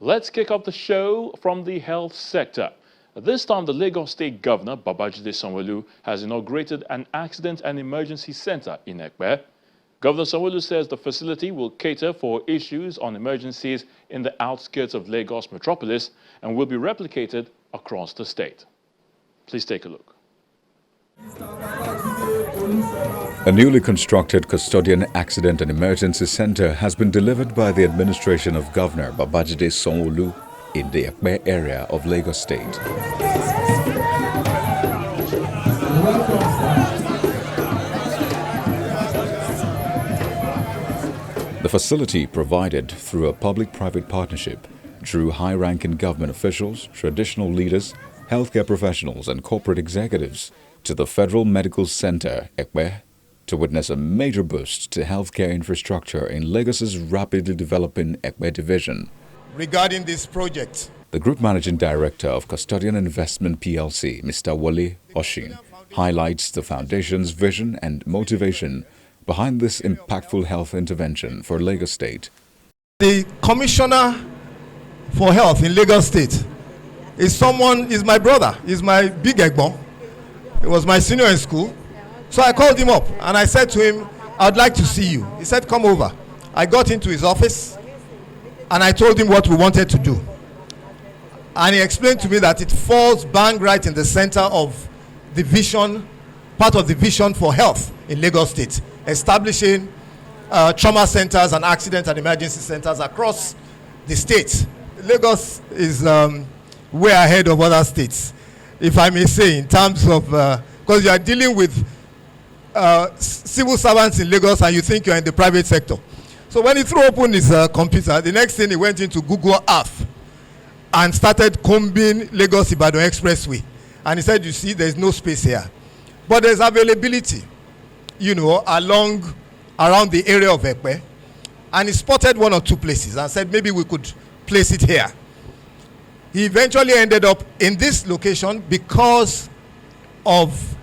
Let's kick off the show from the health sector. This time, the Lagos State Governor, Babajide Sanwo-Olu, has inaugurated an accident and emergency center in Ekpe. Governor Sanwo-Olu says the facility will cater for issues on emergencies in the outskirts of Lagos metropolis and will be replicated across the state. Please take a look. A newly constructed custodian accident and emergency center has been delivered by the administration of Governor Babajide Sanwo-Olu in the Ekpe area of Lagos State. The facility provided through a public-private partnership drew high-ranking government officials, traditional leaders, healthcare professionals and corporate executives to the Federal Medical Center, Ekpe, to witness a major boost to healthcare infrastructure in Lagos's rapidly developing Ekpe division. Regarding this project, the Group Managing Director of Custodian Investment PLC, Mr. Wole Oshin, highlights the Foundation's vision and motivation behind this impactful health intervention for Lagos State. The Commissioner for Health in Lagos State is my brother, is my big egbon. He was my senior in school. So I called him up and I said to him, I'd like to see you. He said, come over. I got into his office and I told him what we wanted to do. And he explained to me that it falls bang right in the center of the vision, part of the vision for health in Lagos State, establishing trauma centers and accident and emergency centers across the state. Lagos is way ahead of other states, if I may say, in terms of, because you are dealing with civil servants in Lagos and you think you're in the private sector. So when he threw open his computer, the next thing he went into Google Earth and started combing Lagos-Ibadan Expressway. And he said, you see, there's no space here. But there's availability, around the area of Ekpe. And he spotted one or two places and said, maybe we could place it here. He eventually ended up in this location because of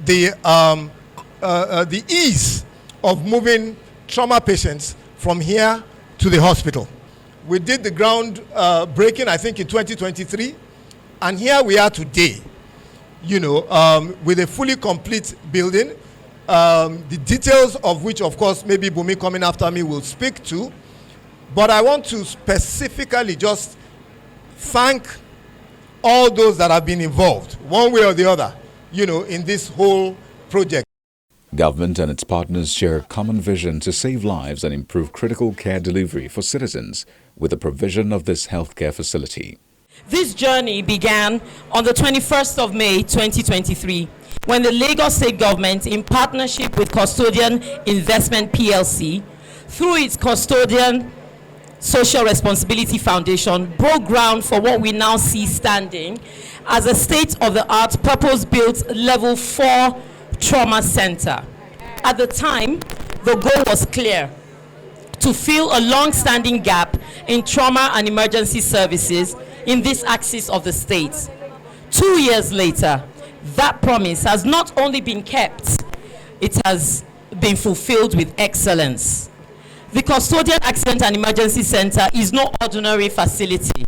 the ease of moving trauma patients from here to the hospital. We did the ground breaking, I think, in 2023, and here we are today, with a fully complete building, the details of which, of course, maybe Bumi coming after me will speak to, but I want to specifically just thank all those that have been involved, one way or the other, in this whole project. Government and its partners share a common vision to save lives and improve critical care delivery for citizens with the provision of this healthcare facility. This journey began on the 21st of May 2023 when the Lagos State Government, in partnership with Custodian Investment PLC, through its Custodian Social Responsibility Foundation, broke ground for what we now see standing as a state-of-the-art purpose-built level 4 trauma center. At the time, the goal was clear: to fill a long-standing gap in trauma and emergency services in this axis of the state. 2 years later, that promise has not only been kept, it has been fulfilled with excellence. The Custodian Accident and Emergency Center is no ordinary facility.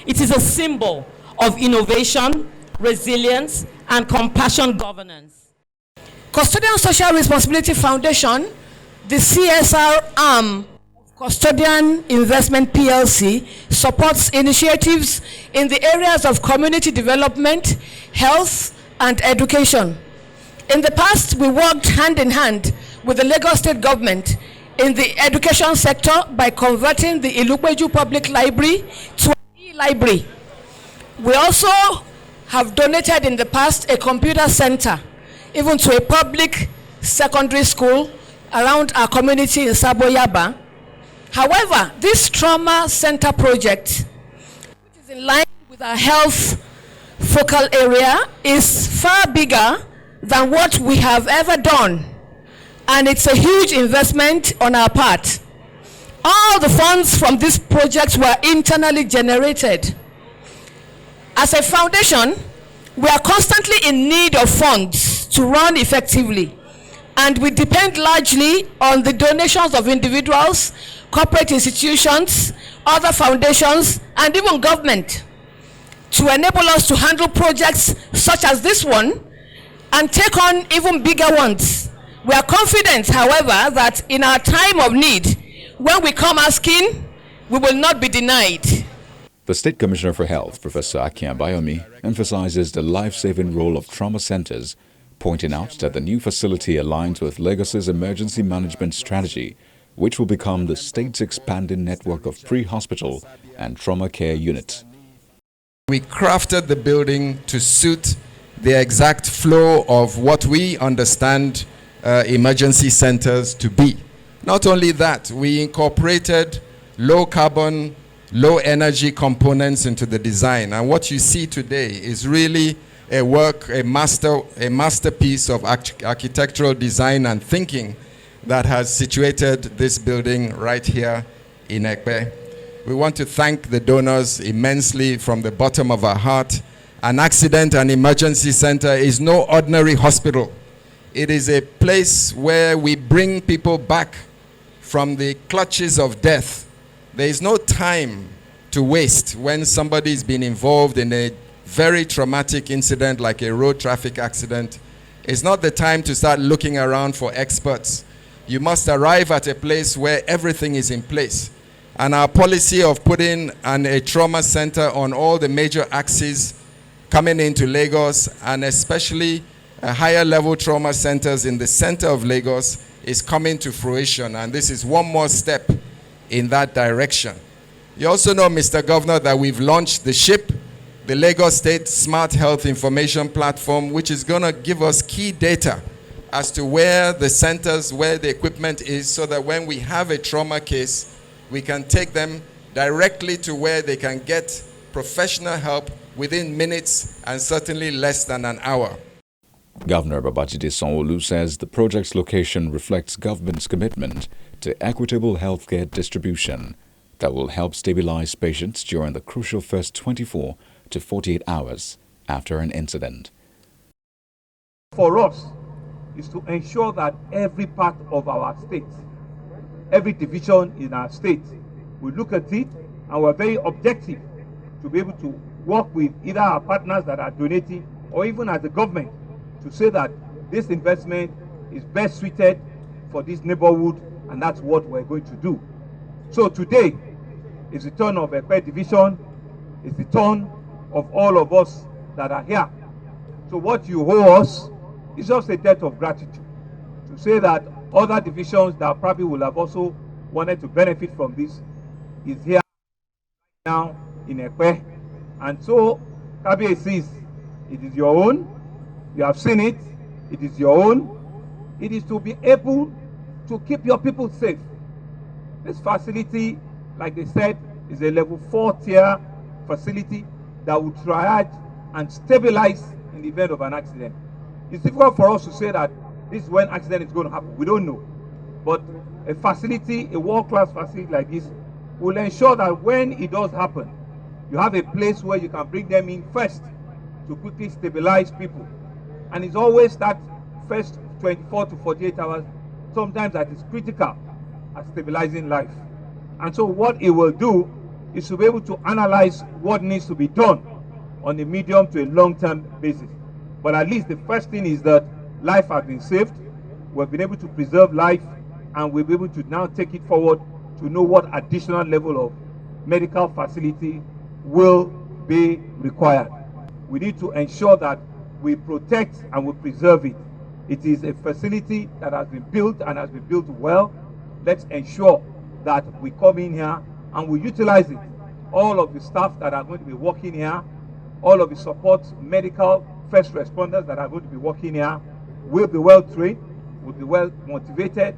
It is a symbol of innovation, resilience, and compassion governance. Custodian Social Responsibility Foundation, the CSR arm of Custodian Investment PLC, supports initiatives in the areas of community development, health, and education. In the past, we worked hand in hand with the Lagos State Government in the education sector by converting the Ilupeju Public Library to an e-library. We also have donated in the past a computer center, even to a public secondary school around our community in Sabo-Yaba. However, this trauma center project, which is in line with our health focal area, is far bigger than what we have ever done. And it's a huge investment on our part. All the funds from this project were internally generated. As a foundation, we are constantly in need of funds to run effectively, and we depend largely on the donations of individuals, corporate institutions, other foundations, and even government to enable us to handle projects such as this one and take on even bigger ones. We are confident, however, that in our time of need, when we come asking, we will not be denied. The State Commissioner for Health, Professor Akin Bayomi, emphasizes the life-saving role of trauma centers, pointing out that the new facility aligns with Lagos's emergency management strategy, which will become the state's expanding network of pre-hospital and trauma care units. We crafted the building to suit the exact flow of what we understand emergency centers to be. Not only that, we incorporated low carbon, low energy components into the design. And what you see today is really a masterpiece of architectural design and thinking that has situated this building right here in Ekpe. We want to thank the donors immensely from the bottom of our heart. An accident and emergency center is no ordinary hospital. It is a place where we bring people back from the clutches of death. There is no time to waste when somebody's been involved in a very traumatic incident like a road traffic accident. It's not the time to start looking around for experts. You must arrive at a place where everything is in place. And our policy of putting a trauma center on all the major axes coming into Lagos, and especially higher level trauma centers in the center of Lagos, is coming to fruition. And this is one more step in that direction. You also know, Mr. Governor, that we've launched the SHIP, the Lagos State Smart Health Information Platform, which is going to give us key data as to where the centers, where the equipment is, so that when we have a trauma case, we can take them directly to where they can get professional help within minutes and certainly less than an hour. Governor Babajide Sanwo-Olu says the project's location reflects government's commitment to equitable healthcare distribution that will help stabilize patients during the crucial first 24 to 48 hours after an incident. For us, is to ensure that every part of our state, every division in our state, we look at it and we're very objective to be able to work with either our partners that are donating or even as a government to say that this investment is best suited for this neighborhood, and that's what we're going to do. So today is the turn of Ekpe division, it's the turn of all of us that are here. So what you owe us is just a debt of gratitude to say that other divisions that probably will have also wanted to benefit from this is here now in Ekpe. And so Kabie says, it is your own, you have seen it, it is your own. It is to be able to keep your people safe. This facility, like they said, is a level 4 tier facility that will triage and stabilize in the event of an accident. It's difficult for us to say that this is when accident is going to happen. We don't know. But a facility, a world-class facility like this, will ensure that when it does happen, you have a place where you can bring them in first to quickly stabilize people. And it's always that first 24 to 48 hours, sometimes that is critical at stabilizing life. And so what it will do is to be able to analyze what needs to be done on a medium to a long-term basis. But at least the first thing is that life has been saved, we've been able to preserve life, and we'll be able to now take it forward to know what additional level of medical facility will be required. We need to ensure that we protect and we preserve it. It is a facility that has been built and has been built well. Let's ensure that we come in here and we utilize it. All of the staff that are going to be working here, all of the support, medical, first responders that are going to be working here will be well trained, will be well motivated,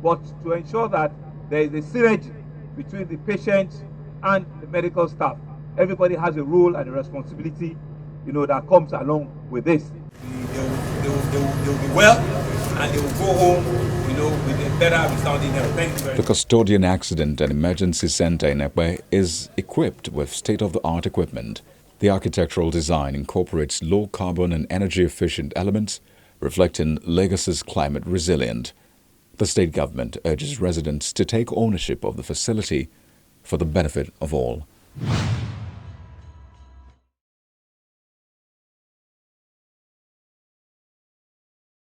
but to ensure that there is a synergy between the patients and the medical staff. Everybody has a role and a responsibility, that comes along with this. They'll be well, and they will go home, with a better resounding health. Thank you very much. The Custodian Accident and Emergency Center in Ekpe is equipped with state-of-the-art equipment. The architectural design incorporates low-carbon and energy-efficient elements, reflecting Lagos's climate resilient. The state government urges residents to take ownership of the facility for the benefit of all.